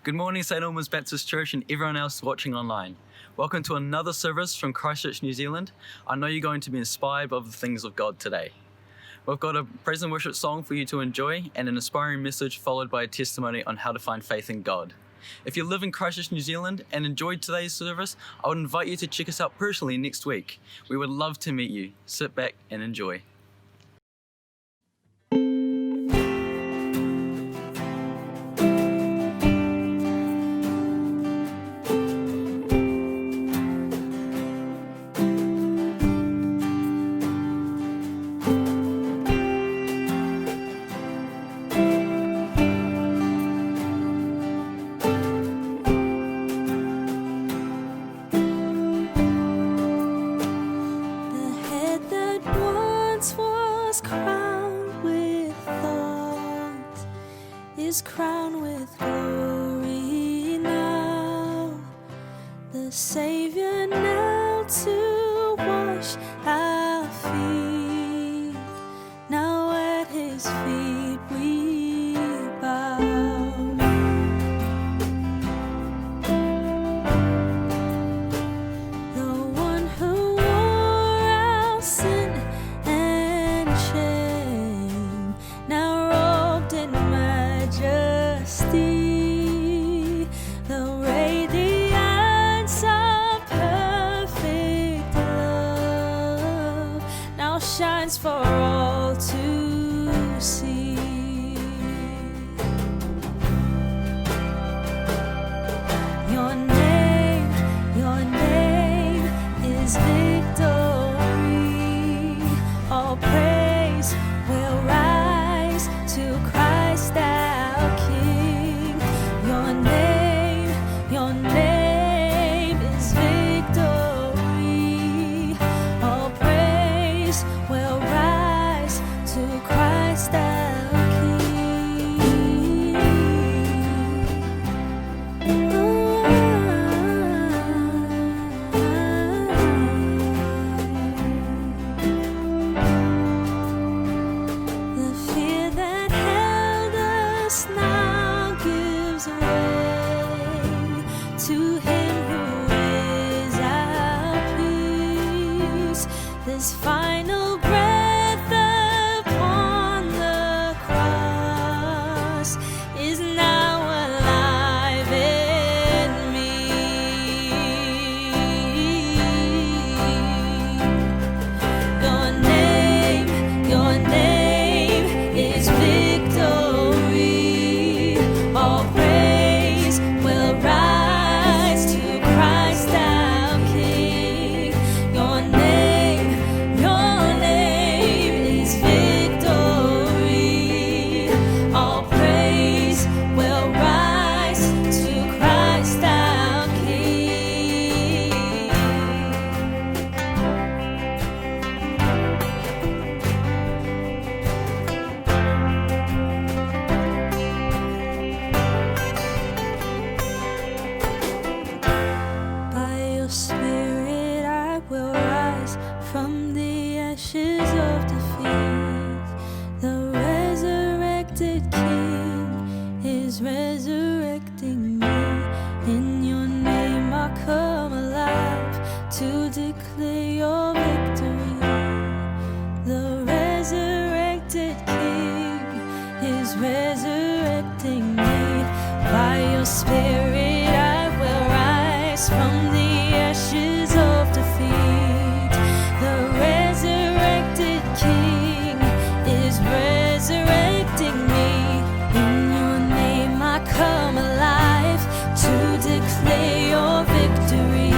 Good morning, St. Albans Baptist Church and everyone else watching online. Welcome to another service from Christchurch, New Zealand. I know you're going to be inspired by the things of God today. We've got a praise and worship song for you to enjoy and an inspiring message followed by a testimony on how to find faith in God. If you live in Christchurch, New Zealand and enjoyed today's service, I would invite you to check us out personally next week. We would love to meet you. Sit back and enjoy. Crowned with glory now, the Savior knelt to wash our feet. Now at His feet we bow. The one who wore our sin and shame, now robed in the radiance of perfect love now shines for all to see. Your name is victory. All praise will rise to Christ our King. Your name is victory. All praise will rise to Christ our King. The fear that held us now gives way to Him who is our peace. This final breath upon the cross is now alive in me. Your name is victory. All praise will rise to Christ our King. Your name is victory. All praise will rise to Christ our King. By your Spirit I will rise from the ashes of defeat. The resurrected King is resurrecting me. In your name I come alive to declare your victory. The resurrected King is resurrecting me. By your Spirit I will rise from the ashes of defeat. The resurrected King is resurrecting me. In your name I come alive to declare your victory.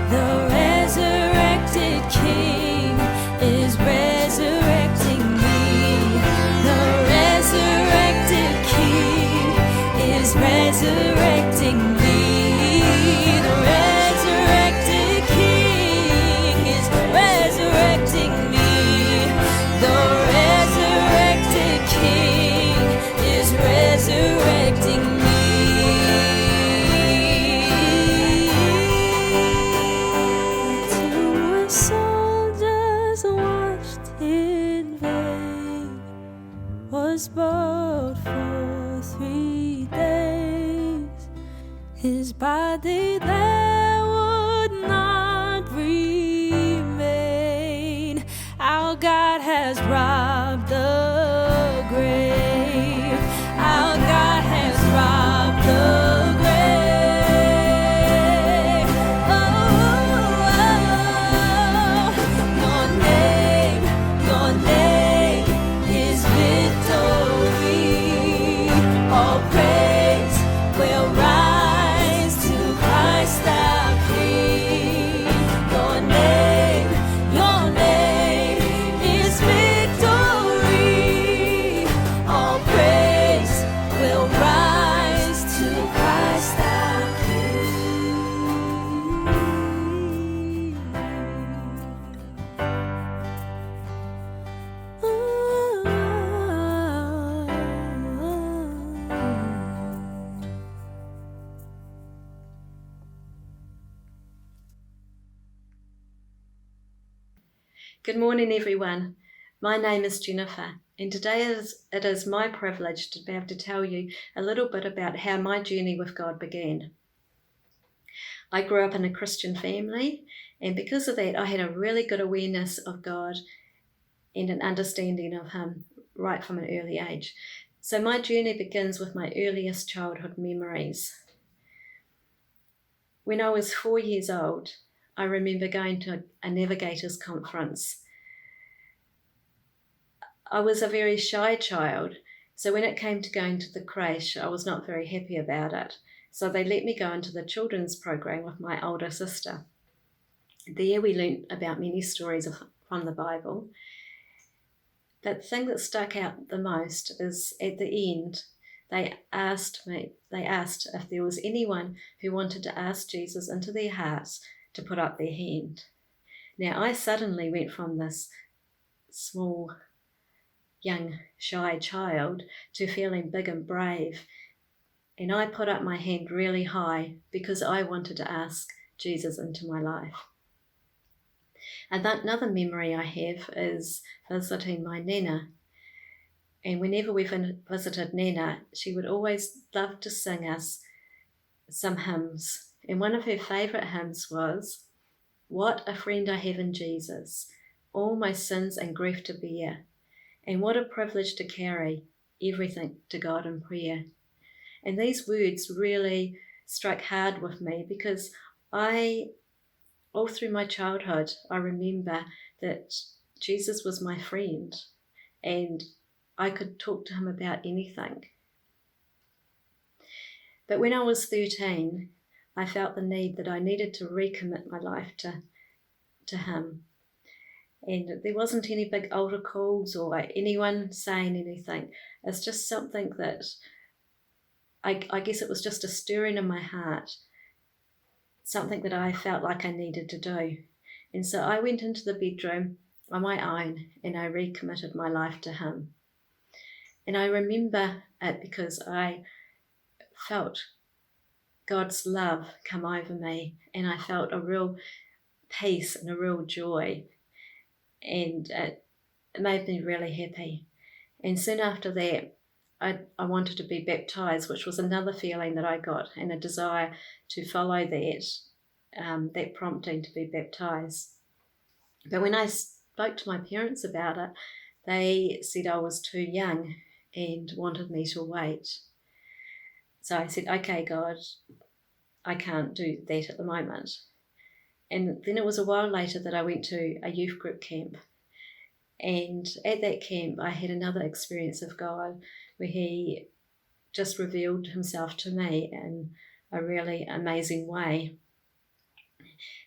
The resurrected King is resurrecting me. The resurrected King is resurrecting me. The resurrected King is resurrecting me. The resurrected King is resurrecting me. The tomb where soldiers watched in vain was bought for 3 days. his body there would not remain. Our God has robbed the grave. Our God has robbed the grave. Oh, your name is victory. All praise will rise to Christ our King. Your name is victory. All praise will rise to Christ our King. Good morning, everyone. My name is Jennifer, and today it is my privilege to be able to tell you a little bit about how my journey with God began. I grew up in a Christian family, and because of that, I had a really good awareness of God and an understanding of Him right from an early age. So my journey begins with my earliest childhood memories. When I was 4 years old, I remember going to a navigators conference. I was a very shy child, so when it came to going to the creche, I was not very happy about it. So they let me go into the children's program with my older sister. There we learnt about many stories from the Bible. But the thing that stuck out the most is at the end, they asked if there was anyone who wanted to ask Jesus into their hearts to put up their hand. Now I suddenly went from this small, young, shy child to feeling big and brave. And I put up my hand really high because I wanted to ask Jesus into my life. And another memory I have is visiting my Nana. And whenever we visited Nana, she would always love to sing us some hymns. And one of her favourite hymns was, "What a friend I have in Jesus, all my sins and grief to bear. And what a privilege to carry everything to God in prayer." And these words really struck hard with me because all through my childhood, I remember that Jesus was my friend and I could talk to him about anything. But when I was 13, I felt the need that I needed to recommit my life to him. And there wasn't any big altar calls or anyone saying anything. It's just something that I guess it was just a stirring in my heart, something that I felt like I needed to do. And so I went into the bedroom on my own and I recommitted my life to him. And I remember it because I felt God's love come over me and I felt a real peace and a real joy. And it made me really happy. And soon after that, I wanted to be baptised, which was another feeling that I got and a desire to follow that prompting to be baptised. But when I spoke to my parents about it, they said I was too young and wanted me to wait. So I said, "Okay, God, I can't do that at the moment." And then it was a while later that I went to a youth group camp. And at that camp, I had another experience of God where he just revealed himself to me in a really amazing way.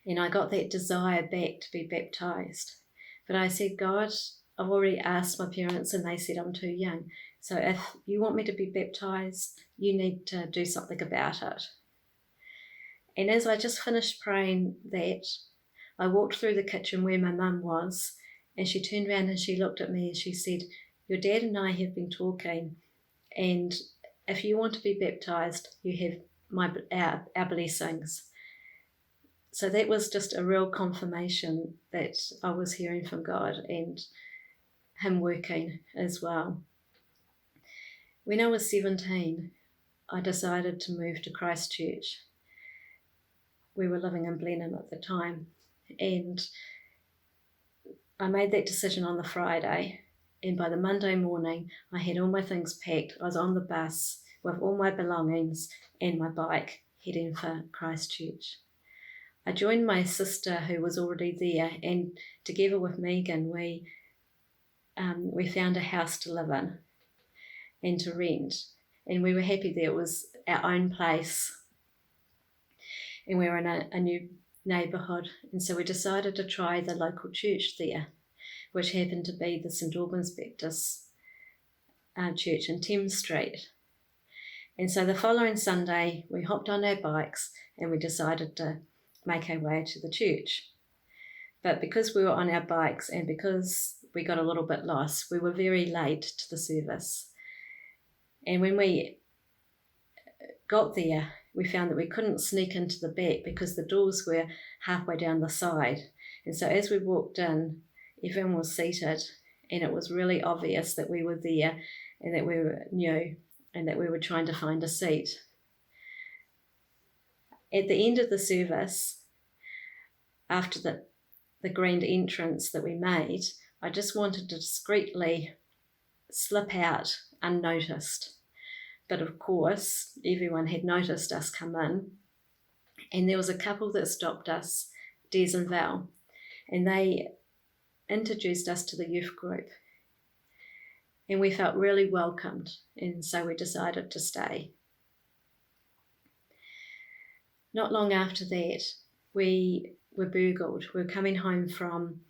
And I got that desire back to be baptised. But I said, "God, I've already asked my parents and they said I'm too young. So if you want me to be baptised, you need to do something about it." And as I just finished praying that, I walked through the kitchen where my mum was, and she turned around and she looked at me and she said, "Your dad and I have been talking, and if you want to be baptised, you have our blessings." So that was just a real confirmation that I was hearing from God and him working as well. When I was 17, I decided to move to Christchurch. we were living in Blenheim at the time. And I made that decision on the Friday, and by the Monday morning, I had all my things packed. I was on the bus with all my belongings and my bike heading for Christchurch. I joined my sister who was already there, and together with Megan, we found a house to live in and to rent. And we were happy that it was our own place, and we were in a new neighbourhood. And so we decided to try the local church there, which happened to be the St Albans Baptist Church in Thames Street. And so the following Sunday, we hopped on our bikes and we decided to make our way to the church. But because we were on our bikes and because we got a little bit lost, we were very late to the service. And when we got there, we found that we couldn't sneak into the back because the doors were halfway down the side. And so as we walked in, everyone was seated, and it was really obvious that we were there and that we were new and that we were trying to find a seat. At the end of the service, after the grand entrance that we made, I just wanted to discreetly slip out unnoticed. But of course, everyone had noticed us come in, and there was a couple that stopped us, Des and Val, and they introduced us to the youth group. And we felt really welcomed, and so we decided to stay. Not long after that, we were burgled. We were coming home from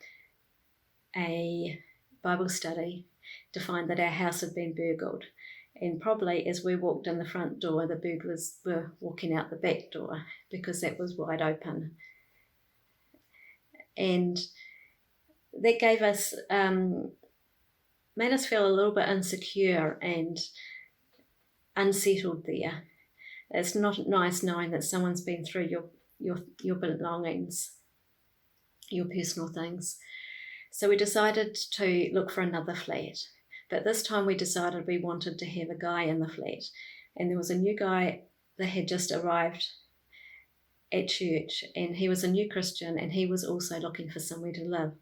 a Bible study to find that our house had been burgled. And probably as we walked in the front door, the burglars were walking out the back door because that was wide open. And that gave us, made us feel a little bit insecure and unsettled there. It's not nice knowing that someone's been through your belongings, your personal things. So we decided to look for another flat. But this time we decided we wanted to have a guy in the flat. And there was a new guy that had just arrived at church, and he was a new Christian, and he was also looking for somewhere to live.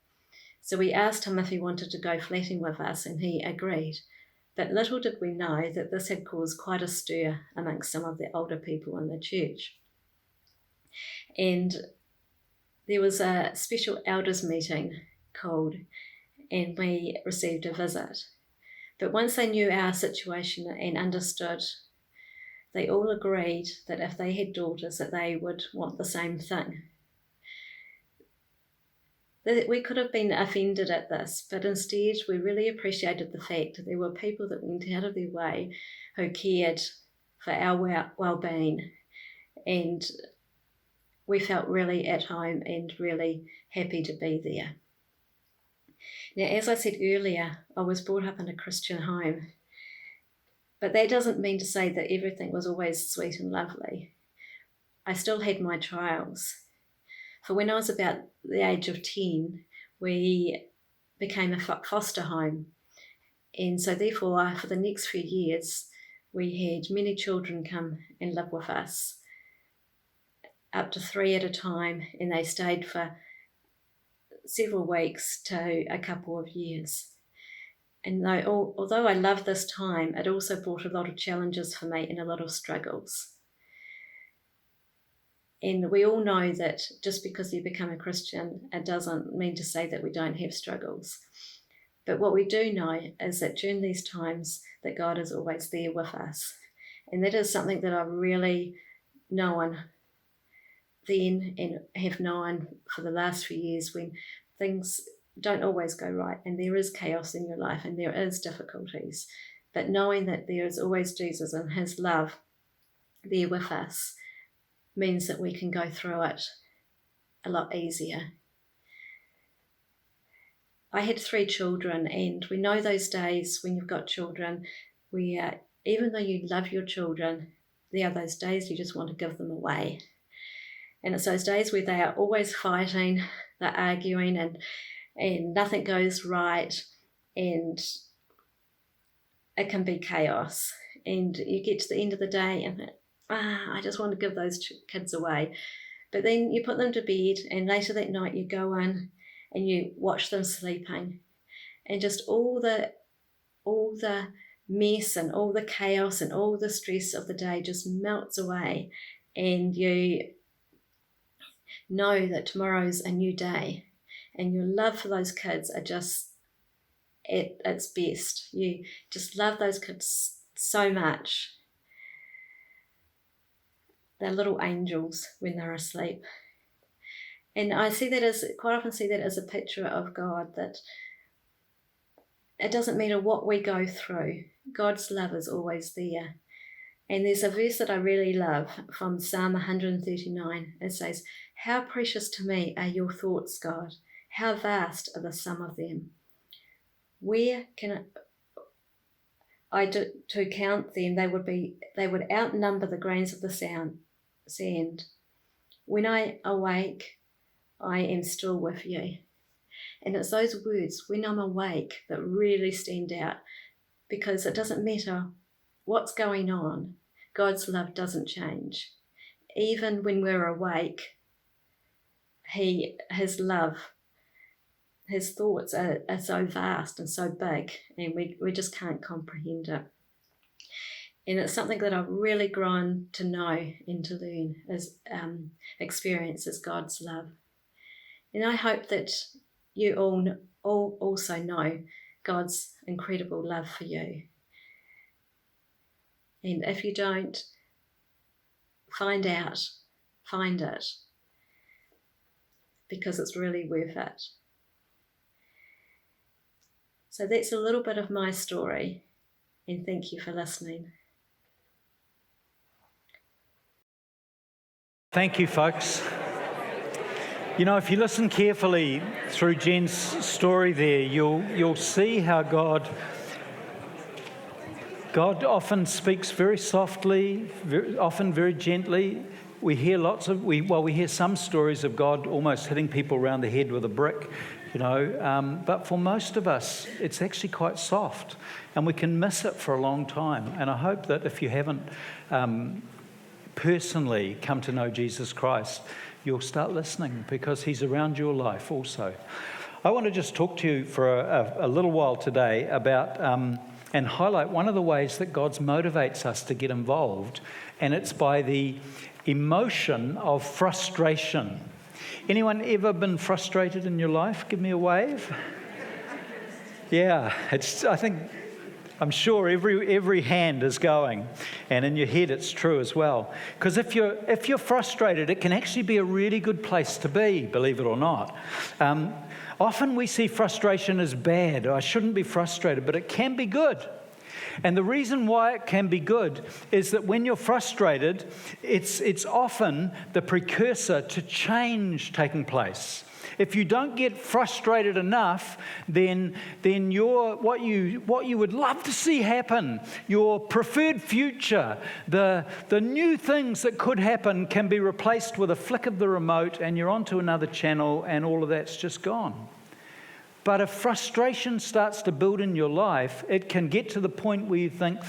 So we asked him if he wanted to go flatting with us, and he agreed. But little did we know that this had caused quite a stir amongst some of the older people in the church. And there was a special elders meeting called, and we received a visit. But once they knew our situation and understood, they all agreed that if they had daughters, that they would want the same thing. That we could have been offended at this, but instead we really appreciated the fact that there were people that went out of their way who cared for our well-being, and we felt really at home and really happy to be there. Now, as I said earlier, I was brought up in a Christian home, but that doesn't mean to say that everything was always sweet and lovely. I still had my trials. For when I was about the age of 10, we became a foster home. And so therefore, for the next few years, we had many children come and live with us, up to 3 at a time, and they stayed for several weeks to a couple of years. And although I loved this time, it also brought a lot of challenges for me and a lot of struggles. And we all know that just because you become a Christian, it doesn't mean to say that we don't have struggles. But what we do know is that during these times, that God is always there with us. And that is something that I've really known then and have known for the last few years, when things don't always go right and there is chaos in your life and there is difficulties. But knowing that there is always Jesus and his love there with us means that we can go through it a lot easier. I had 3 children, and we know those days when you've got children where even though you love your children, there are those days you just want to give them away. And it's those days where they are always fighting, they're arguing, and nothing goes right, and it can be chaos. And you get to the end of the day and I just want to give those kids away. But then you put them to bed, and later that night you go in and you watch them sleeping, and just all the mess and all the chaos and all the stress of the day just melts away, and you know that tomorrow's a new day, and your love for those kids are just at its best. You just love those kids so much. They're little angels when they're asleep. And I quite often see that as a picture of God, that it doesn't matter what we go through, God's love is always there. And there's a verse that I really love from Psalm 139. It says, "How precious to me are your thoughts, God. How vast are the sum of them. Where can I to count them? They would outnumber the grains of the sand. When I awake, I am still with you." And it's those words, when I'm awake, that really stand out, because it doesn't matter what's going on, God's love doesn't change. Even when we're awake, His love, His thoughts are so vast and so big, and we just can't comprehend it. And it's something that I've really grown to know and to learn, is experience is God's love. And I hope that you all also know God's incredible love for you. And if you don't, find it, because it's really worth it. So that's a little bit of my story, and thank you for listening. Thank you, folks. You know, if you listen carefully through Jen's story there, you'll see how God often speaks very softly, often very gently. We hear we hear some stories of God almost hitting people around the head with a brick, but for most of us, it's actually quite soft, and we can miss it for a long time. And I hope that if you haven't personally come to know Jesus Christ, you'll start listening, because He's around your life also. I want to just talk to you for a little while today about and highlight one of the ways that God motivates us to get involved, and it's by the emotion of frustration. Anyone ever been frustrated in your life? Give me a wave. Yeah, I'm sure every hand is going, and in your head it's true as well. Because if you're frustrated, it can actually be a really good place to be, believe it or not. Often we see frustration as bad. I shouldn't be frustrated, but it can be good. And the reason why it can be good is that when you're frustrated, it's often the precursor to change taking place. If you don't get frustrated enough, then what you would love to see happen, your preferred future, the new things that could happen, can be replaced with a flick of the remote, and you're onto another channel, and all of that's just gone. But if frustration starts to build in your life, it can get to the point where you think,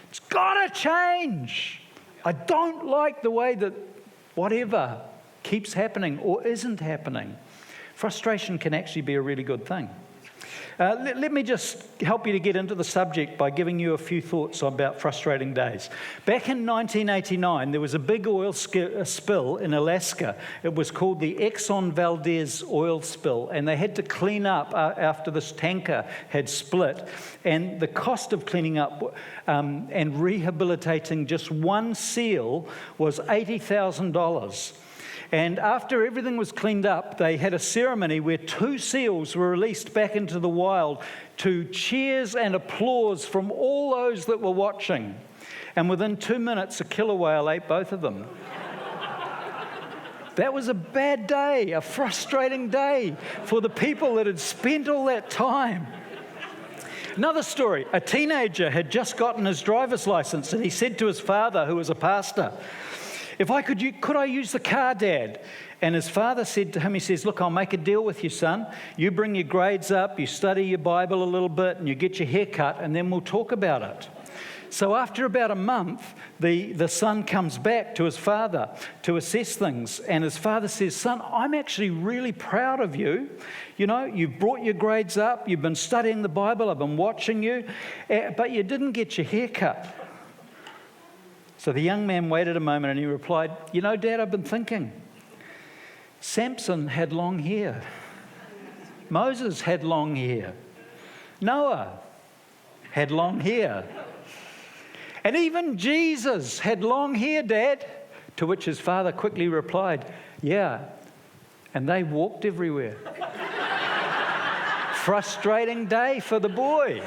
it's got to change. I don't like the way that whatever keeps happening or isn't happening. Frustration can actually be a really good thing. Let me just help you to get into the subject by giving you a few thoughts about frustrating days. Back in 1989, there was a big oil spill in Alaska. It was called the Exxon Valdez oil spill, and they had to clean up after this tanker had split. And the cost of cleaning up and rehabilitating just one seal was $80,000. And after everything was cleaned up, they had a ceremony where 2 seals were released back into the wild to cheers and applause from all those that were watching. And within 2 minutes, a killer whale ate both of them. That was a bad day, a frustrating day for the people that had spent all that time. Another story, a teenager had just gotten his driver's license, and he said to his father, who was a pastor, could I use the car, Dad? And his father said to him, he says, look, I'll make a deal with you, son. You bring your grades up, you study your Bible a little bit, and you get your hair cut, and then we'll talk about it. So after about a month, the son comes back to his father to assess things. And his father says, "Son, I'm actually really proud of you. You know, you've brought your grades up. You've been studying the Bible. I've been watching you. But you didn't get your hair cut." So the young man waited a moment and he replied, "You know, Dad, I've been thinking. Samson had long hair. Moses had long hair. Noah had long hair. And even Jesus had long hair, Dad." To which his father quickly replied, "Yeah, and they walked everywhere." Frustrating day for the boy.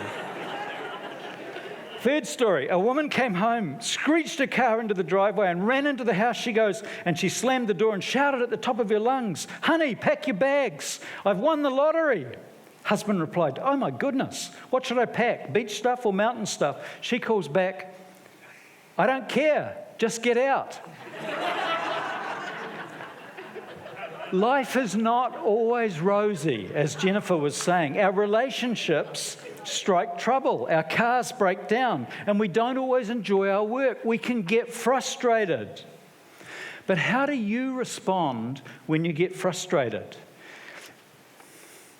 Third story, a woman came home, screeched her car into the driveway and ran into the house. She goes, and she slammed the door and shouted at the top of her lungs, "Honey, pack your bags. I've won the lottery." Husband replied, "Oh my goodness, what should I pack? Beach stuff or mountain stuff?" She calls back, "I don't care, just get out." Life is not always rosy, as Jennifer was saying. Our relationships strike trouble, our cars break down, and we don't always enjoy our work. We can get frustrated. But how do you respond when you get frustrated?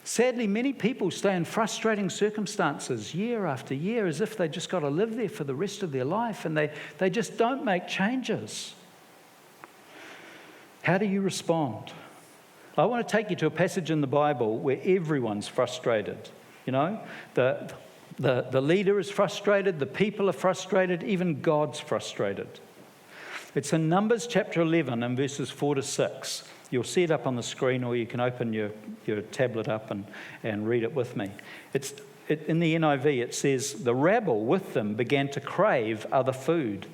Sadly, many people stay in frustrating circumstances year after year as if they just got to live there for the rest of their life, and they just don't make changes. How do you respond? I want to take you to a passage in the Bible where everyone's frustrated. You know, the leader is frustrated, the people are frustrated, even God's frustrated. It's in Numbers chapter 11 and verses 4 to 6. You'll see it up on the screen, or you can open your tablet up and read it with me. In the NIV it says, "The rabble with them began to crave other food.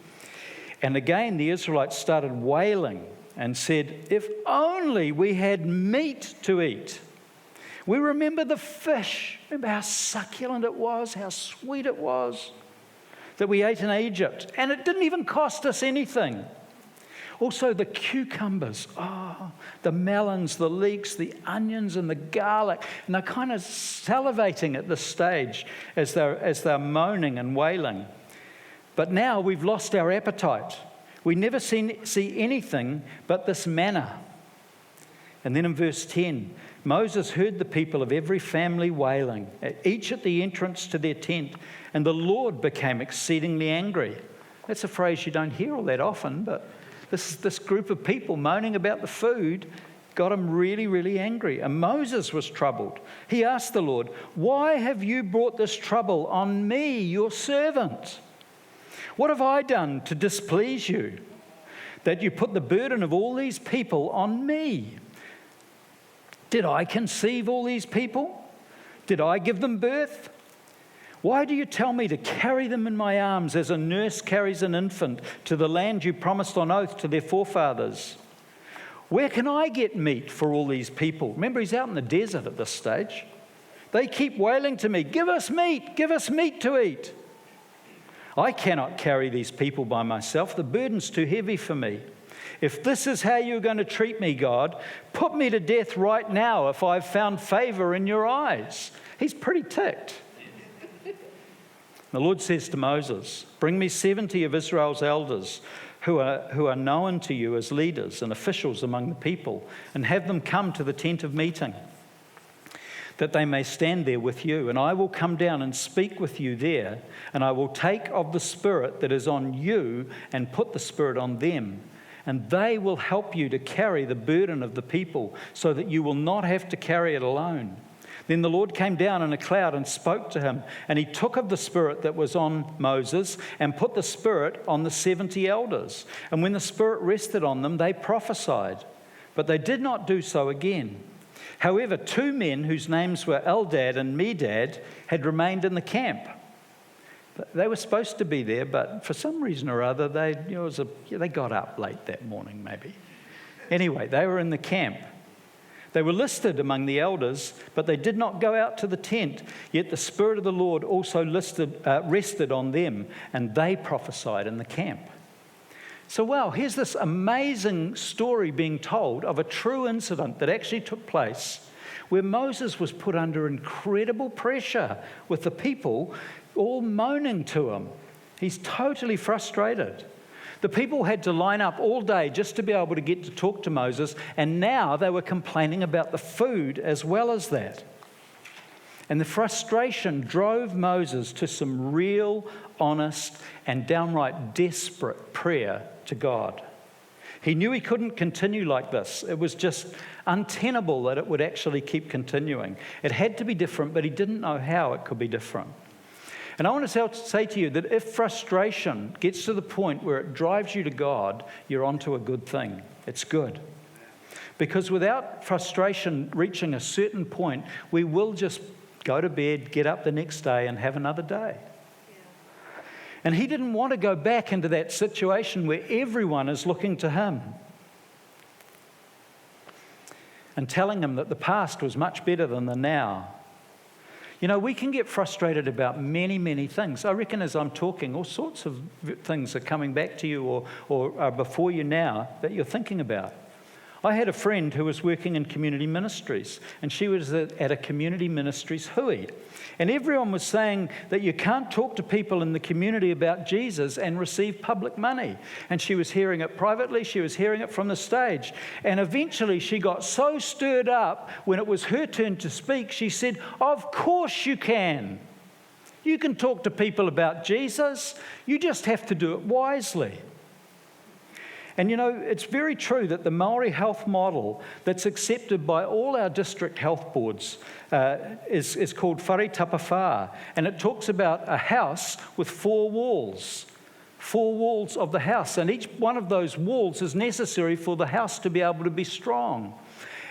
And again the Israelites started wailing and said, 'If only we had meat to eat. We remember the fish. Remember how succulent it was, how sweet it was that we ate in Egypt. And it didn't even cost us anything. Also the cucumbers, the melons, the leeks, the onions and the garlic." And they're kind of salivating at this stage as they're moaning and wailing. "But now we've lost our appetite. We never see anything but this manna." And then in verse 10, Moses heard the people of every family wailing, each at the entrance to their tent, and the Lord became exceedingly angry. That's a phrase you don't hear all that often, but this group of people moaning about the food got him really, really angry. And Moses was troubled. He asked the Lord, "Why have you brought this trouble on me, your servant? What have I done to displease you, that you put the burden of all these people on me? Did I conceive all these people? Did I give them birth? Why do you tell me to carry them in my arms as a nurse carries an infant to the land you promised on oath to their forefathers? Where can I get meat for all these people?" Remember, he's out in the desert at this stage. "They keep wailing to me, 'Give us meat to eat.' I cannot carry these people by myself. The burden's too heavy for me. If this is how you're going to treat me, God, put me to death right now if I've found favor in your eyes." He's pretty ticked. The Lord says to Moses, "Bring me 70 of Israel's elders who are known to you as leaders and officials among the people, and have them come to the tent of meeting, that they may stand there with you. And I will come down and speak with you there, and I will take of the Spirit that is on you and put the Spirit on them. And they will help you to carry the burden of the people, so that you will not have to carry it alone." Then the Lord came down in a cloud and spoke to him, and he took of the Spirit that was on Moses and put the Spirit on the 70 elders. And when the Spirit rested on them, they prophesied, but they did not do so again. However, 2 men whose names were Eldad and Medad had remained in the camp. They were supposed to be there, but for some reason or other, they got up late that morning maybe. Anyway, they were in the camp. They were listed among the elders, but they did not go out to the tent. Yet the Spirit of the Lord also rested on them, and they prophesied in the camp. So, wow, here's this amazing story being told of a true incident that actually took place, where Moses was put under incredible pressure with the people all moaning to him. He's totally frustrated. The people had to line up all day just to be able to get to talk to Moses, and now they were complaining about the food as well as that. And the frustration drove Moses to some real, honest, and downright desperate prayer to God. He knew he couldn't continue like this. It was just untenable that it would actually keep continuing. It had to be different, but he didn't know how it could be different. And I want to say to you that if frustration gets to the point where it drives you to God, you're onto a good thing. It's good. Because without frustration reaching a certain point, we will just go to bed, get up the next day, and have another day. And he didn't want to go back into that situation where everyone is looking to him and telling him that the past was much better than the now. You know, we can get frustrated about many, many things. I reckon as I'm talking, all sorts of things are coming back to you or are before you now that you're thinking about. I had a friend who was working in community ministries, and she was at a community ministries hui. And everyone was saying that you can't talk to people in the community about Jesus and receive public money. And she was hearing it privately, she was hearing it from the stage. And eventually she got so stirred up when it was her turn to speak, she said, "Of course you can. You can talk to people about Jesus. You just have to do it wisely." And you know, it's very true that the Maori health model that's accepted by all our district health boards is called whare tapawhā. And it talks about a house with four walls of the house. And each one of those walls is necessary for the house to be able to be strong.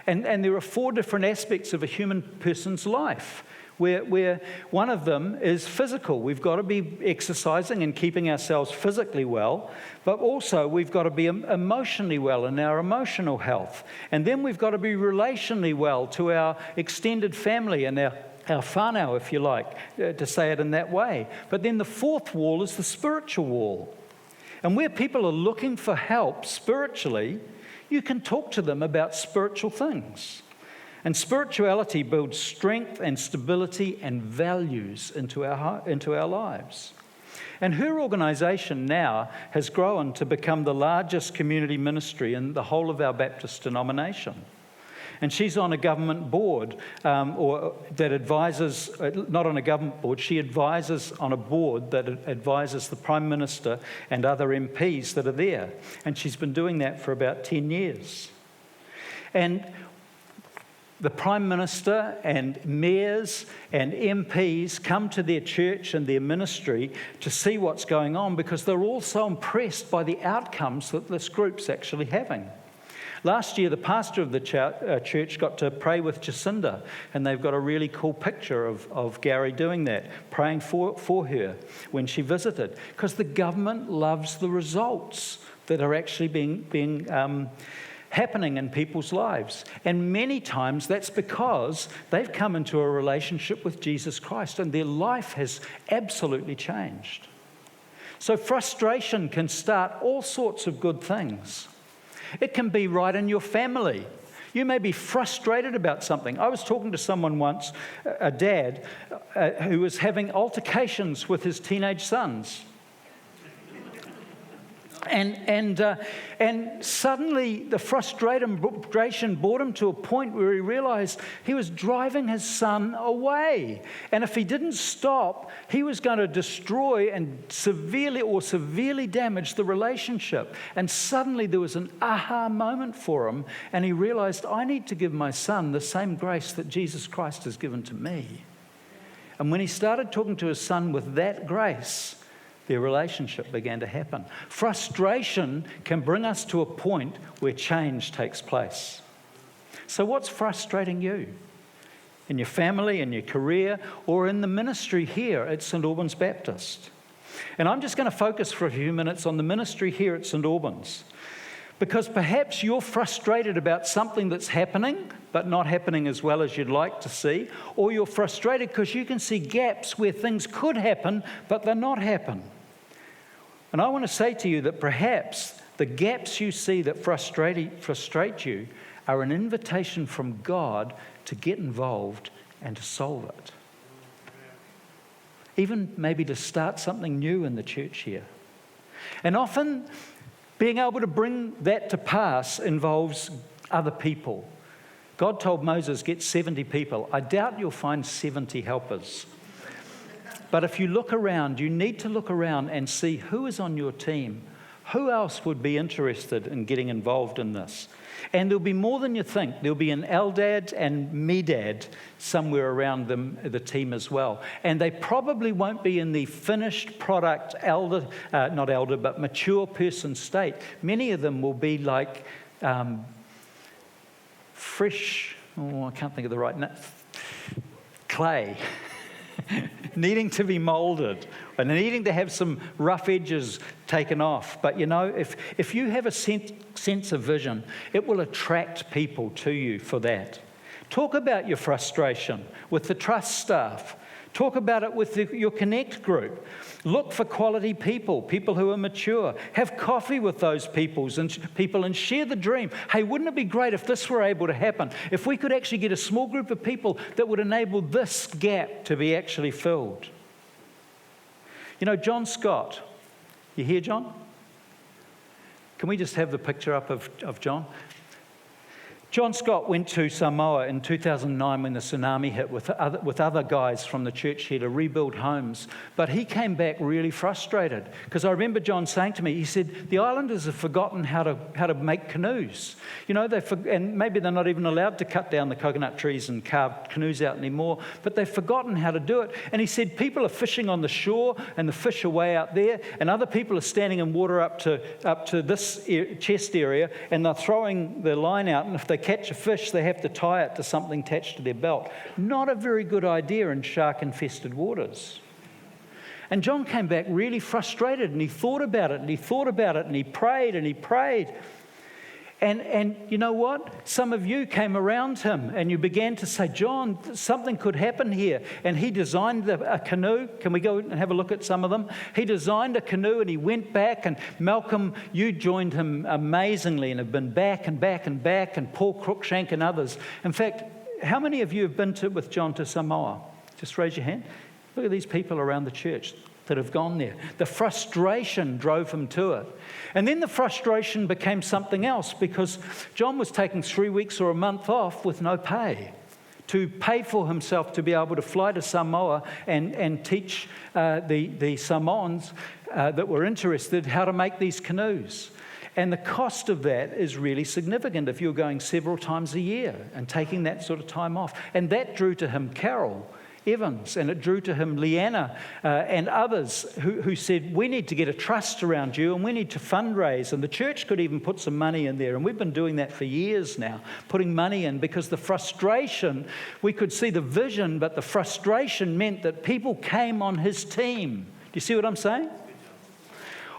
And there are four different aspects of a human person's life. Where one of them is physical. We've got to be exercising and keeping ourselves physically well, but also we've got to be emotionally well in our emotional health. And then we've got to be relationally well to our extended family and our whānau, if you like, to say it in that way. But then the fourth wall is the spiritual wall. And where people are looking for help spiritually, you can talk to them about spiritual things. And spirituality builds strength and stability and values into our lives. And her organisation now has grown to become the largest community ministry in the whole of our Baptist denomination. And she's on a government board, or that advises, not on a government board, she advises on a board that advises the Prime Minister and other MPs that are there. And she's been doing that for about 10 years. And the Prime Minister and mayors and MPs come to their church and their ministry to see what's going on because they're all so impressed by the outcomes that this group's actually having. Last year, the pastor of the church got to pray with Jacinda, and they've got a really cool picture of Gary doing that, praying for her when she visited, because the government loves the results that are actually being happening in people's lives. And many times that's because they've come into a relationship with Jesus Christ and their life has absolutely changed. So frustration can start all sorts of good things. It can be right in your family. You may be frustrated about something. I was talking to someone once, a dad, who was having altercations with his teenage sons. And suddenly the frustration brought him to a point where he realized he was driving his son away. And if he didn't stop, he was going to destroy and severely damage the relationship. And suddenly there was an aha moment for him, and he realized, I need to give my son the same grace that Jesus Christ has given to me. And when he started talking to his son with that grace, their relationship began to happen. Frustration can bring us to a point where change takes place. So what's frustrating you? In your family, in your career, or in the ministry here at St. Albans Baptist? And I'm just going to focus for a few minutes on the ministry here at St. Albans. Because perhaps you're frustrated about something that's happening, but not happening as well as you'd like to see. Or you're frustrated because you can see gaps where things could happen, but they're not happening. And I want to say to you that perhaps the gaps you see that frustrate you are an invitation from God to get involved and to solve it. even maybe to start something new in the church here. And often being able to bring that to pass involves other people. God told Moses, get 70 people. I doubt you'll find 70 helpers. But if you look around, you need to look around and see who is on your team. Who else would be interested in getting involved in this? And there'll be more than you think. There'll be an Eldad and Medad somewhere around the team as well. And they probably won't be in the finished product, mature person state. Many of them will be like fresh, I can't think of the right name, clay, needing to be molded and needing to have some rough edges taken off. But if you have a sense of vision, it will attract people to you for that. Talk about your frustration with the trust staff. Talk about it with your Connect group. Look for quality people who are mature. Have coffee with those people and share the dream. Hey, wouldn't it be great if this were able to happen? If we could actually get a small group of people that would enable this gap to be actually filled. John Scott. You hear John? Can we just have the picture up of John? John Scott went to Samoa in 2009 when the tsunami hit with other guys from the church here to rebuild homes. But he came back really frustrated because I remember John saying to me, he said, the islanders have forgotten how to make canoes. And maybe they're not even allowed to cut down the coconut trees and carve canoes out anymore, but they've forgotten how to do it. And he said, people are fishing on the shore and the fish are way out there, and other people are standing in water up to this chest area, and they're throwing the line out, and if they catch a fish, they have to tie it to something attached to their belt. Not a very good idea in shark-infested waters. And John came back really frustrated, and he thought about it, and he thought about it, and he prayed, and he prayed. And you know what? Some of you came around him, and you began to say, John, something could happen here. And he designed a canoe. Can we go and have a look at some of them? He designed a canoe, and he went back. And Malcolm, you joined him amazingly and have been back and back and back, and Paul Cruikshank and others. In fact, how many of you have been with John to Samoa? Just raise your hand. Look at these people around the church that have gone there. The frustration drove him to it. And then the frustration became something else because John was taking 3 weeks or a month off with no pay to pay for himself to be able to fly to Samoa and teach the Samoans that were interested how to make these canoes. And the cost of that is really significant if you're going several times a year and taking that sort of time off. And that drew to him Carol Evans, and it drew to him Leanna and others who said, we need to get a trust around you and we need to fundraise. And the church could even put some money in there. And we've been doing that for years now, putting money in, because the frustration, we could see the vision, but the frustration meant that people came on his team. Do you see what I'm saying?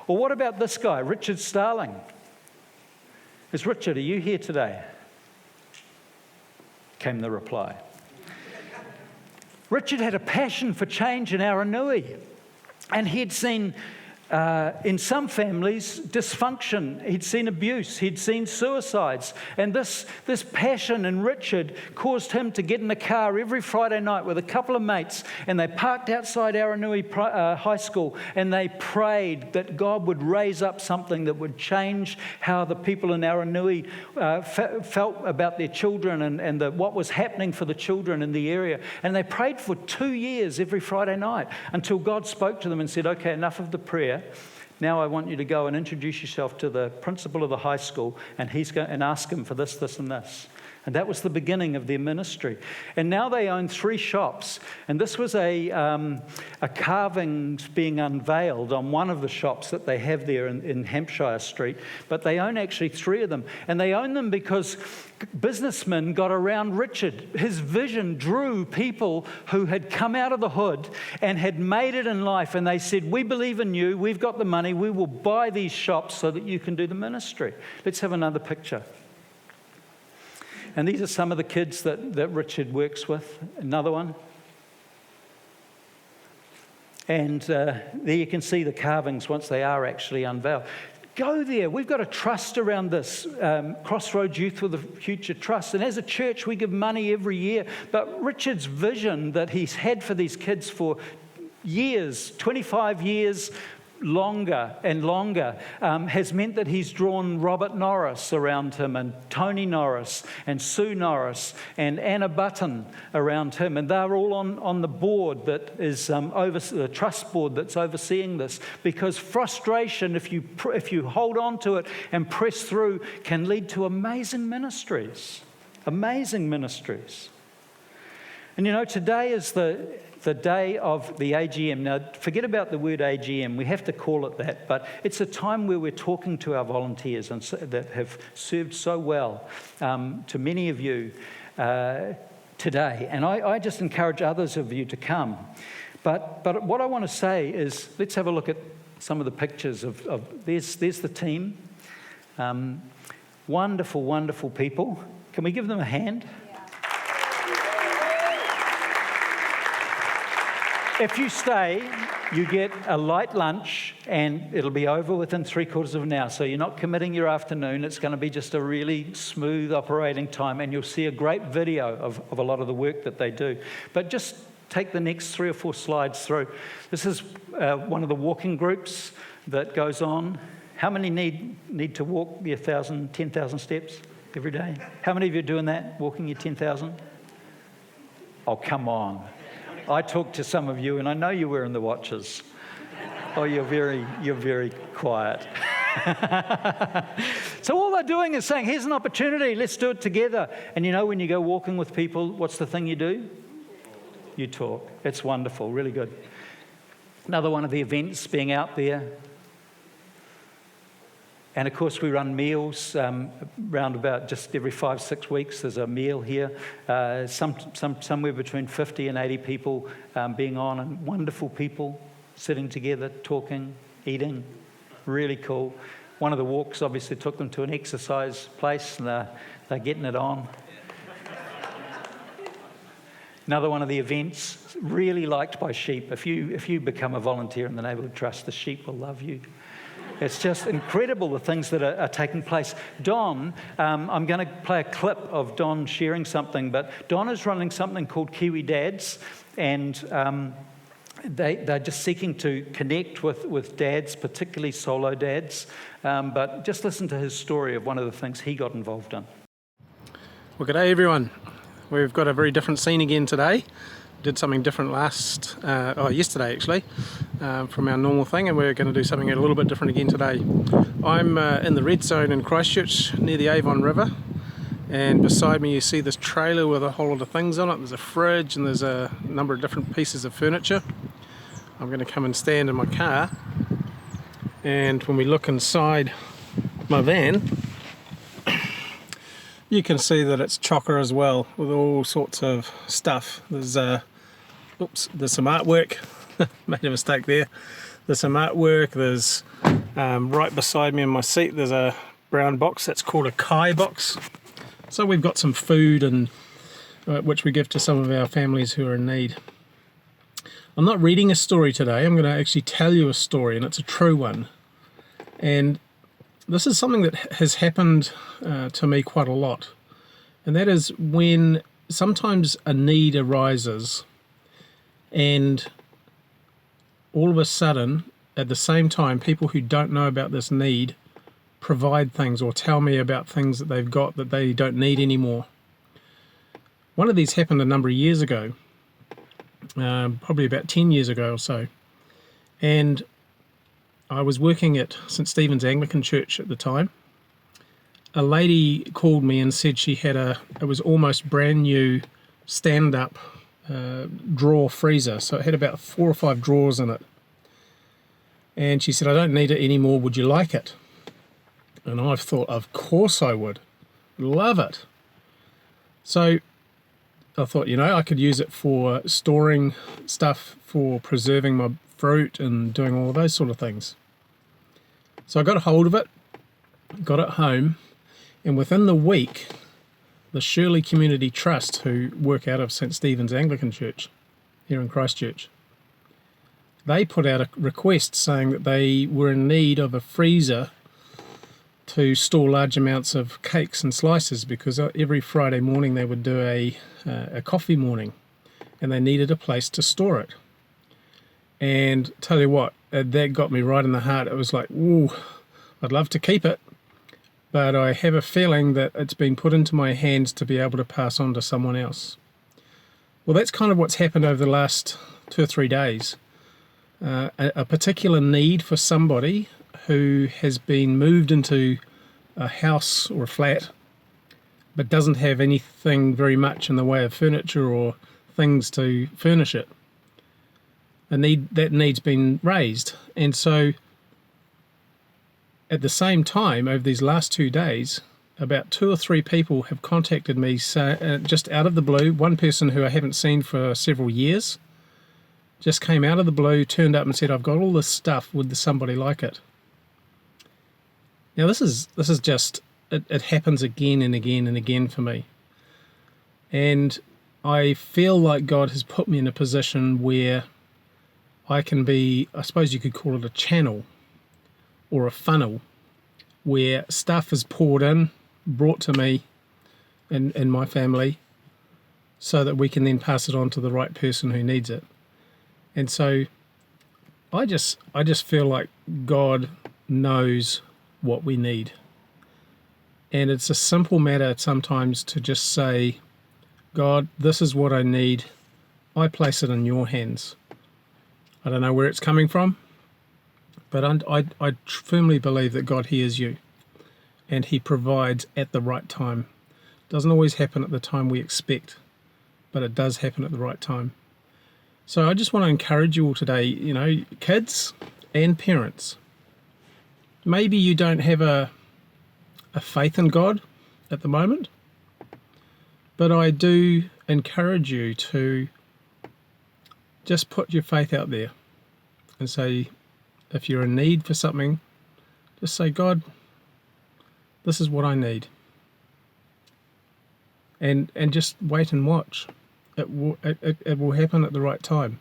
Or what about this guy, Richard Starling? Richard, are you here today? Came the reply. Richard had a passion for change in Aranui, and he'd seen in some families dysfunction, he'd seen abuse, he'd seen suicides, and this passion in Richard caused him to get in the car every Friday night with a couple of mates, and they parked outside Aranui High School, and they prayed that God would raise up something that would change how the people in Aranui felt about their children and what was happening for the children in the area. And they prayed for 2 years every Friday night until God spoke to them and said, okay, enough of the prayer. Now I want you to go and introduce yourself to the principal of the high school, and and ask him for this, this, and this. And that was the beginning of their ministry. And now they own 3 shops. And this was a carving being unveiled on one of the shops that they have there in Hampshire Street. But they own actually 3 of them. And they own them because businessmen got around Richard. His vision drew people who had come out of the hood and had made it in life. And they said, we believe in you. We've got the money. We will buy these shops so that you can do the ministry. Let's have another picture. And these are some of the kids that Richard works with. Another one. And there you can see the carvings once they are actually unveiled. Go there. We've got a trust around this. Crossroads Youth with a Future Trust. And as a church, we give money every year. But Richard's vision that he's had for these kids for years, 25 years longer and longer, has meant that he's drawn Robert Norris around him, and Tony Norris and Sue Norris and Anna Button around him, and they're all on the board that is the trust board that's overseeing this, because frustration, if you hold on to it and press through, can lead to amazing ministries. And you know, today is the day of the AGM. Now, forget about the word AGM. We have to call it that. But it's a time where we're talking to our volunteers and that have served so well to many of you today. And I just encourage others of you to come. But what I want to say is, let's have a look at some of the pictures of there's the team. Wonderful, wonderful people. Can we give them a hand? If you stay, you get a light lunch, and it'll be over within 3/4 of an hour. So you're not committing your afternoon. It's going to be just a really smooth operating time, and you'll see a great video of a lot of the work that they do. But just take the next 3 or 4 slides through. This is one of the walking groups that goes on. How many need to walk your 10,000 steps every day? How many of you are doing that, walking your 10,000? Oh, come on. I talked to some of you, and I know you're wearing the watches. Oh, you're very quiet. So all they're doing is saying, here's an opportunity, let's do it together. And you know, when you go walking with people, what's the thing you do? You talk. It's wonderful, really good. Another one of the events, being out there. And of course, we run meals round about just every 5-6 weeks. There's a meal here. Somewhere between 50 and 80 people being on, and wonderful people sitting together, talking, eating. Really cool. One of the walks obviously took them to an exercise place, and they're getting it on. Another one of the events, really liked by sheep. If you become a volunteer in the Neighbourhood Trust, the sheep will love you. It's just incredible, the things that are taking place. Don, I'm going to play a clip of Don sharing something, but Don is running something called Kiwi Dads, and they're just seeking to connect with dads, particularly solo dads. But just listen to his story of one of the things he got involved in. Well, g'day everyone. We've got a very different scene again today. Did something different yesterday actually, from our normal thing, and we're going to do something a little bit different again today. I'm in the red zone in Christchurch near the Avon River, and beside me you see this trailer with a whole lot of things on it. There's a fridge and there's a number of different pieces of furniture. I'm going to come and stand in my car, and when we look inside my van, you can see that it's chocker as well, with all sorts of stuff. There's some artwork. Made a mistake there. There's some artwork. There's right beside me in my seat, there's a brown box that's called a Kai box. So we've got some food, and which we give to some of our families who are in need. I'm not reading a story today. I'm going to actually tell you a story, and it's a true one. And this is something that has happened to me quite a lot, and that is when sometimes a need arises, and all of a sudden, at the same time, people who don't know about this need provide things or tell me about things that they've got that they don't need anymore. One of these happened a number of years ago, probably about 10 years ago or so, and I was working at St Stephen's Anglican Church at the time. A lady called me and said she had it was almost brand new stand-up drawer freezer. So it had about 4 or 5 drawers in it. And she said, I don't need it anymore, would you like it? And I thought, of course I would. Love it. So I thought, I could use it for storing stuff, for preserving my fruit and doing all of those sort of things. So I got a hold of it, got it home, and within the week, the Shirley Community Trust, who work out of St Stephen's Anglican Church here in Christchurch, they put out a request saying that they were in need of a freezer to store large amounts of cakes and slices, because every Friday morning they would do a coffee morning, and they needed a place to store it. And tell you what, that got me right in the heart. It was like, ooh, I'd love to keep it, but I have a feeling that it's been put into my hands to be able to pass on to someone else. Well, that's kind of what's happened over the last 2 or 3 days. A particular need for somebody who has been moved into a house or a flat, but doesn't have anything very much in the way of furniture or things to furnish it. That need's been raised. And so at the same time, over these last 2 days, about 2 or 3 people have contacted me just out of the blue. One person who I haven't seen for several years just came out of the blue, turned up and said, I've got all this stuff, would somebody like it? Now this is just, it happens again and again and again for me. And I feel like God has put me in a position where I can be, I suppose you could call it a channel or a funnel, where stuff is poured in, brought to me and my family, so that we can then pass it on to the right person who needs it. And so I just feel like God knows what we need. And it's a simple matter sometimes to just say, God, this is what I need. I place it in your hands. I don't know where it's coming from, but I firmly believe that God hears you and he provides at the right time. It doesn't always happen at the time we expect, but it does happen at the right time. So I just want to encourage you all today, kids and parents. Maybe you don't have a faith in God at the moment, but I do encourage you to just put your faith out there and say, if you're in need for something, just say, God, this is what I need. And just wait and watch. It will happen at the right time.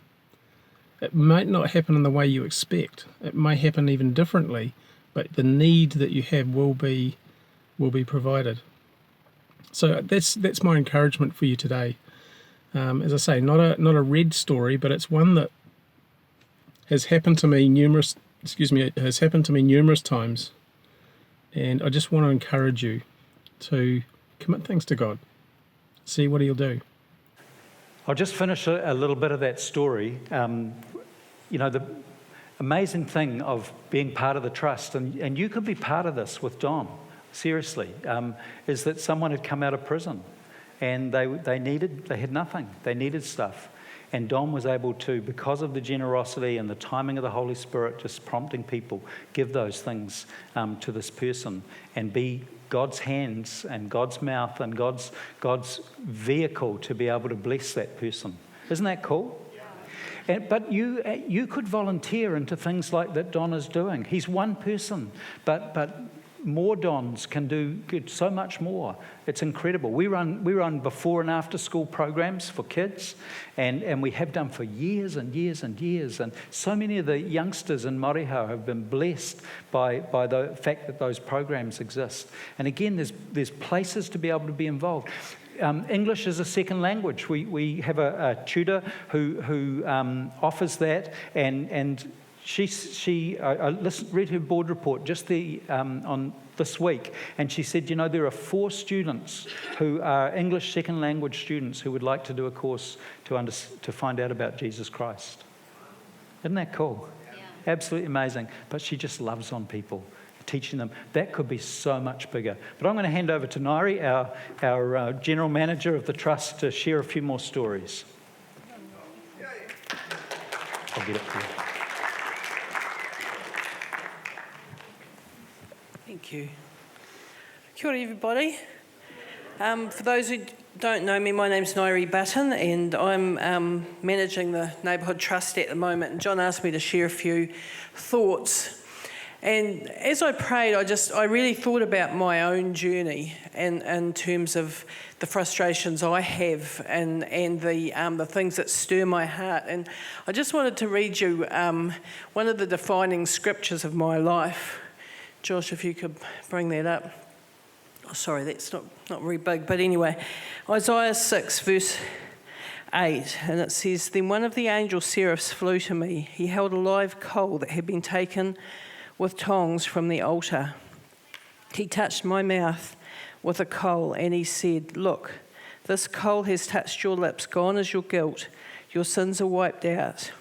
It might not happen in the way you expect. It may happen even differently, but the need that you have will be provided. So that's my encouragement for you today. As I say, not a red story, but it's one that has happened to me numerous times, and I just want to encourage you to commit things to God. See what He'll do. I'll just finish a little bit of that story. The amazing thing of being part of the trust, and you could be part of this with Don, seriously, is that someone had come out of prison and they had nothing. They needed stuff. And Don was able to, because of the generosity and the timing of the Holy Spirit, just prompting people, give those things to this person and be God's hands and God's mouth and God's vehicle to be able to bless that person. Isn't that cool? But you could volunteer into things like that Don is doing. He's one person, but more Dons can do so much more. It's incredible. We run before and after school programs for kids, and we have done for years and years and years. And so many of the youngsters in Moriha have been blessed by the fact that those programs exist. And again, there's places to be able to be involved. English is a second language. We have a tutor who offers that, and I read her board report just on this week, and she said, there are 4 students who are English second language students who would like to do a course to find out about Jesus Christ. Isn't that cool? Yeah. Absolutely amazing. But she just loves on people, teaching them. That could be so much bigger. But I'm going to hand over to Nairi, our general manager of the trust, to share a few more stories. I'll get it for you. Thank you. Kia ora, everybody. For those who don't know me, my name's Nairi Button, and I'm managing the Neighbourhood Trust at the moment. And John asked me to share a few thoughts. And as I prayed, I really thought about my own journey and in terms of the frustrations I have and the things that stir my heart. And I just wanted to read you one of the defining scriptures of my life. Josh, if you could bring that up. Oh, sorry, that's not very big, but anyway. Isaiah 6, verse 8, and it says, "Then one of the angel seraphs flew to me. He held a live coal that had been taken with tongs from the altar. He touched my mouth with a coal, and he said, 'Look, this coal has touched your lips. Gone is your guilt. Your sins are wiped out.'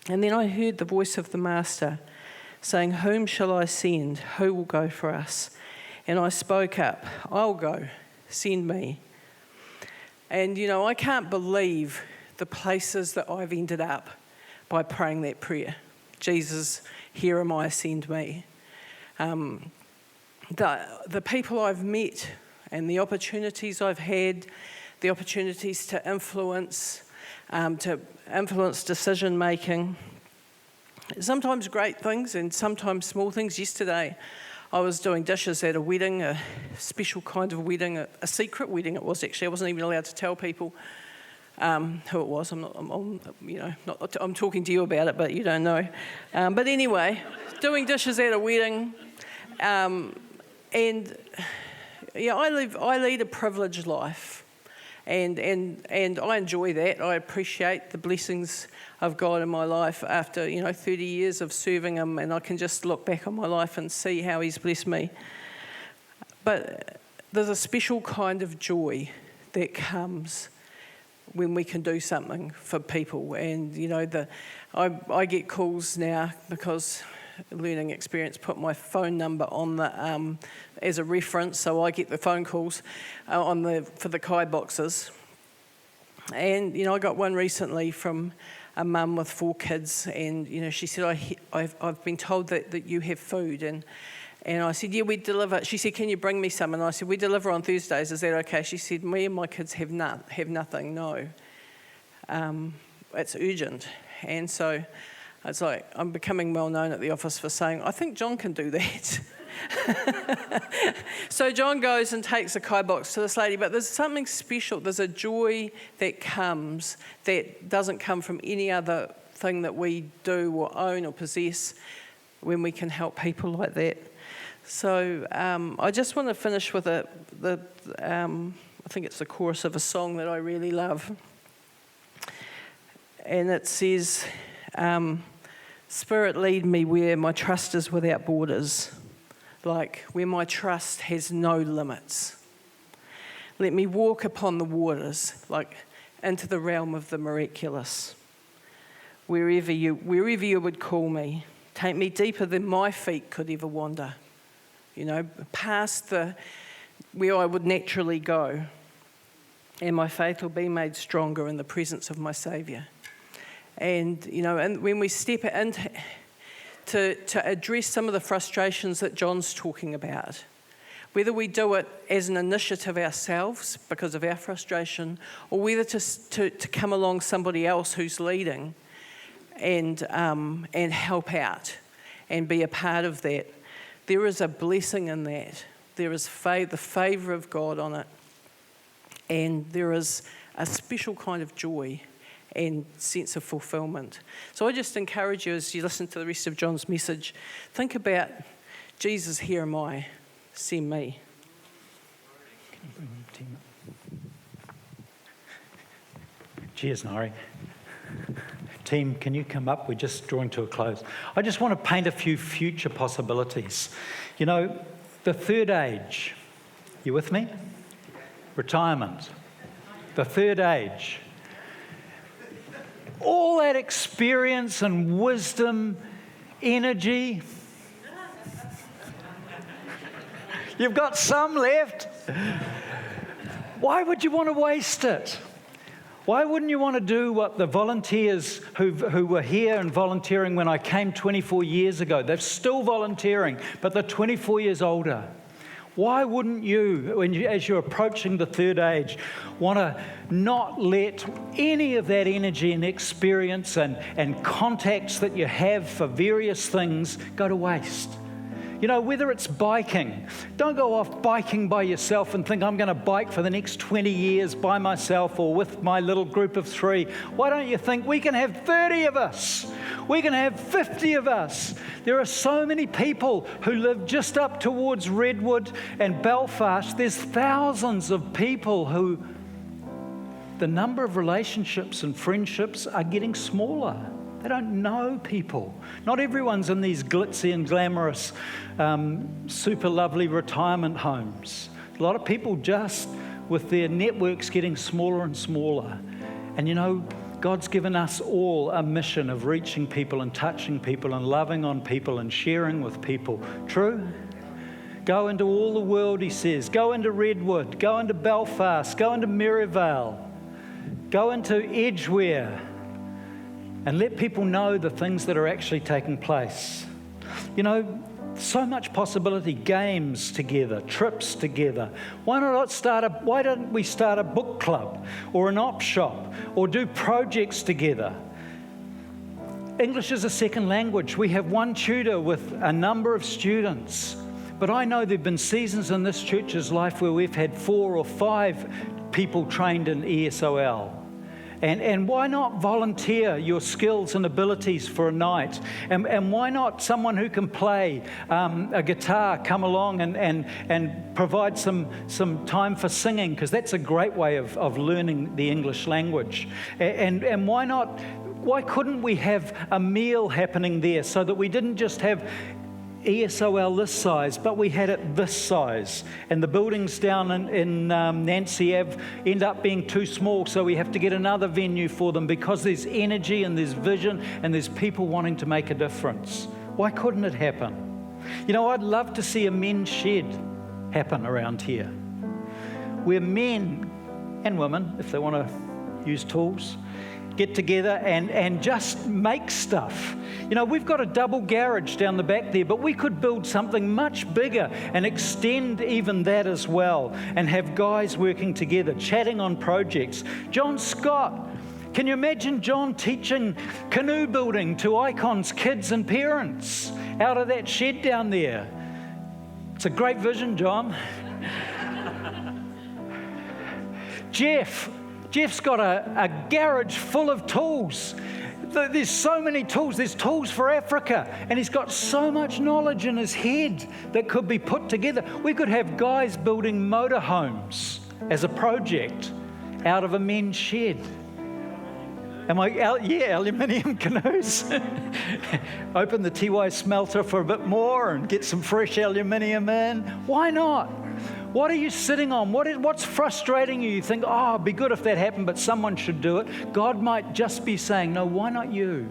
And then I heard the voice of the Master saying, 'Whom shall I send? Who will go for us?' And I spoke up, 'I'll go. Send me.'" And, I can't believe the places that I've ended up by praying that prayer. Jesus, here am I, send me. The people I've met and the opportunities I've had, the opportunities to influence decision making, sometimes great things and sometimes small things. Yesterday, I was doing dishes at a wedding, a special kind of wedding, a secret wedding it was actually. I wasn't even allowed to tell people who it was. I'm talking to you about it, but you don't know. But anyway, doing dishes at a wedding, and I lead a privileged life, and I enjoy that. I appreciate the blessings of God in my life after 30 years of serving Him, and I can just look back on my life and see how He's blessed me. But there's a special kind of joy that comes when we can do something for people, and I get calls now because learning experience put my phone number on the as a reference, so I get the phone calls for the Kai boxes. And I got one recently from a mum with 4 kids, and she said, I've been told that you have food, and I said, yeah, we deliver. She said, can you bring me some? And I said, we deliver on Thursdays, is that okay? She said, me and my kids have nothing. No, it's urgent. And so it's like I'm becoming well known at the office for saying, I think John can do that. So John goes and takes a Kai box to this lady, but there's something special. There's a joy that comes that doesn't come from any other thing that we do or own or possess when we can help people like that. So I just want to finish with I think it's the chorus of a song that I really love. And it says, Spirit, lead me where my trust is without borders, like where my trust has no limits. Let me walk upon the waters, like into the realm of the miraculous. Wherever you would call me, take me deeper than my feet could ever wander. Past where I would naturally go, and my faith will be made stronger in the presence of my Saviour. And and when we step into to address some of the frustrations that John's talking about, whether we do it as an initiative ourselves because of our frustration, or whether to come along somebody else who's leading and help out and be a part of that, there is a blessing in that. There is the favour of God on it, and there is a special kind of joy and sense of fulfilment. So I just encourage you, as you listen to the rest of John's message, think about Jesus, here am I, send me. Can you bring the team up? Cheers, Nari. Team, can you come up? We're just drawing to a close. I just want to paint a few future possibilities. The third age, you with me? Retirement. The third age. All that experience and wisdom, energy. You've got some left. Why would you want to waste it? Why wouldn't you want to do what the volunteers who were here and volunteering when I came 24 years ago? They're still volunteering, but they're 24 years older. Why wouldn't you, as you're approaching the third age, want to not let any of that energy and experience and contacts that you have for various things go to waste? Whether it's biking, don't go off biking by yourself and think, I'm going to bike for the next 20 years by myself or with my little group of 3. Why don't you think we can have 30 of us? We can have 50 of us. There are so many people who live just up towards Redwood and Belfast. There's thousands of people who the number of relationships and friendships are getting smaller. They don't know people. Not everyone's in these glitzy and glamorous, super lovely retirement homes. A lot of people just with their networks getting smaller and smaller. And you know, God's given us all a mission of reaching people and touching people and loving on people and sharing with people. True? Go into all the world, he says. Go into Redwood. Go into Belfast. Go into Maryvale. Go into Edgware. And let people know the things that are actually taking place. You know, so much possibility. Games together, trips together. Why don't we start a book club or an op shop or do projects together? English is a second language. We have one tutor with a number of students. But I know there have been seasons in this church's life where we've had 4 or 5 people trained in ESOL. And why not volunteer your skills and abilities for a night? And why not someone who can play a guitar come along and provide some time for singing? Because that's a great way of learning the English language. And why couldn't we have a meal happening there so that we didn't just have ESOL this size, but we had it this size. And the buildings down in Nancy Ave end up being too small, so we have to get another venue for them because there's energy and there's vision and there's people wanting to make a difference. Why couldn't it happen? You know, I'd love to see a men's shed happen around here, where men and women, if they want to use tools, get together and just make stuff. You know, we've got a double garage down the back there, but we could build something much bigger and extend even that as well and have guys working together, chatting on projects. John Scott, can you imagine John teaching canoe building to Icon's kids and parents out of that shed down there? It's a great vision, John. Jeff's got a garage full of tools. There's so many tools. There's tools for Africa. And he's got so much knowledge in his head that could be put together. We could have guys building motorhomes as a project out of a men's shed. Aluminium canoes. Open the TY smelter for a bit more and get some fresh aluminium in. Why not? What are you sitting on? What's frustrating you? You think, it'd be good if that happened, but someone should do it. God might just be saying, no, why not you?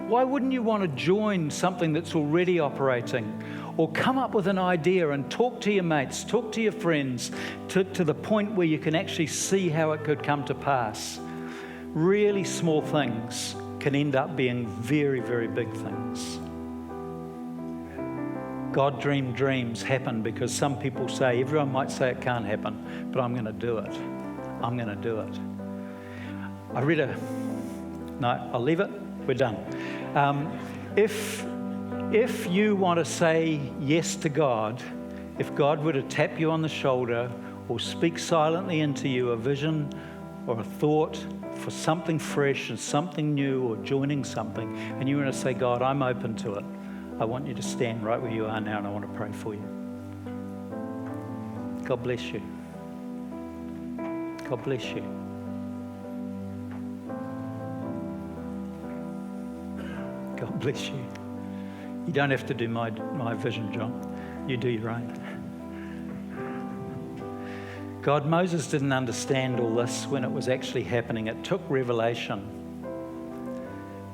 Why wouldn't you want to join something that's already operating? Or come up with an idea and talk to your mates, talk to your friends, to the point where you can actually see how it could come to pass. Really small things can end up being very, very big things. God dreamed dreams happen because some people say, everyone might say it can't happen, but I'm going to do it. I'm going to do it. I'll leave it. We're done. If you want to say yes to God, if God were to tap you on the shoulder or speak silently into you a vision or a thought for something fresh and something new or joining something, and you want to say, God, I'm open to it, I want you to stand right where you are now and I want to pray for you. God bless you. God bless you. God bless you. You don't have to do my vision, John. You do your own. God, Moses didn't understand all this when it was actually happening. It took revelation.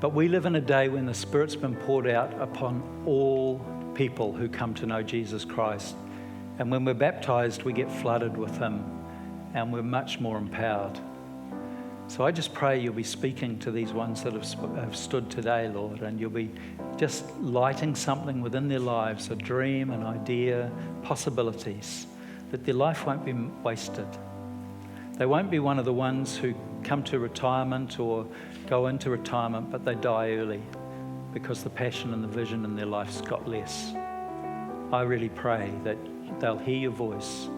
But we live in a day when the Spirit's been poured out upon all people who come to know Jesus Christ. And when we're baptized, we get flooded with Him and we're much more empowered. So I just pray you'll be speaking to these ones that have stood today, Lord, and you'll be just lighting something within their lives, a dream, an idea, possibilities, that their life won't be wasted. They won't be one of the ones who come to retirement or go into retirement, but they die early because the passion and the vision in their life's got less. I really pray that they'll hear your voice,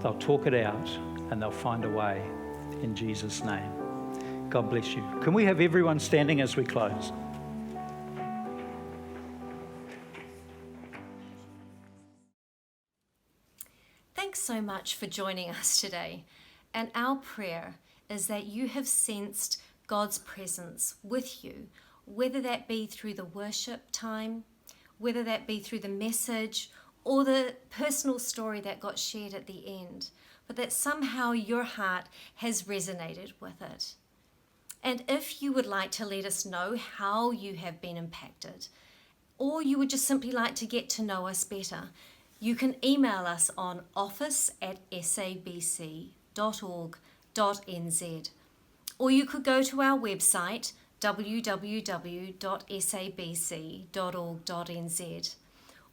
they'll talk it out, and they'll find a way in Jesus' name. God bless you. Can we have everyone standing as we close? Thanks so much for joining us today. And our prayer is that you have sensed God's presence with you, whether that be through the worship time, whether that be through the message or the personal story that got shared at the end, but that somehow your heart has resonated with it. And if you would like to let us know how you have been impacted, or you would just simply like to get to know us better, you can email us on office@sabc.org.nz, or you could go to our website www.sabc.org.nz,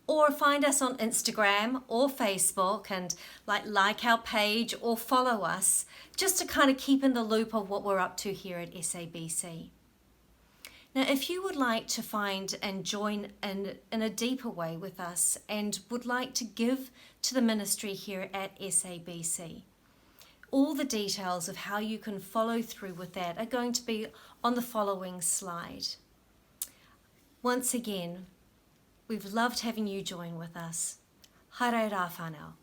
or find us on Instagram or Facebook and like our page or follow us, just to kind of keep in the loop of what we're up to here at SABC. Now, if you would like to find and join in a deeper way with us and would like to give to the ministry here at SABC, all the details of how you can follow through with that are going to be on the following slide. Once again, we've loved having you join with us. Haere rā whānau.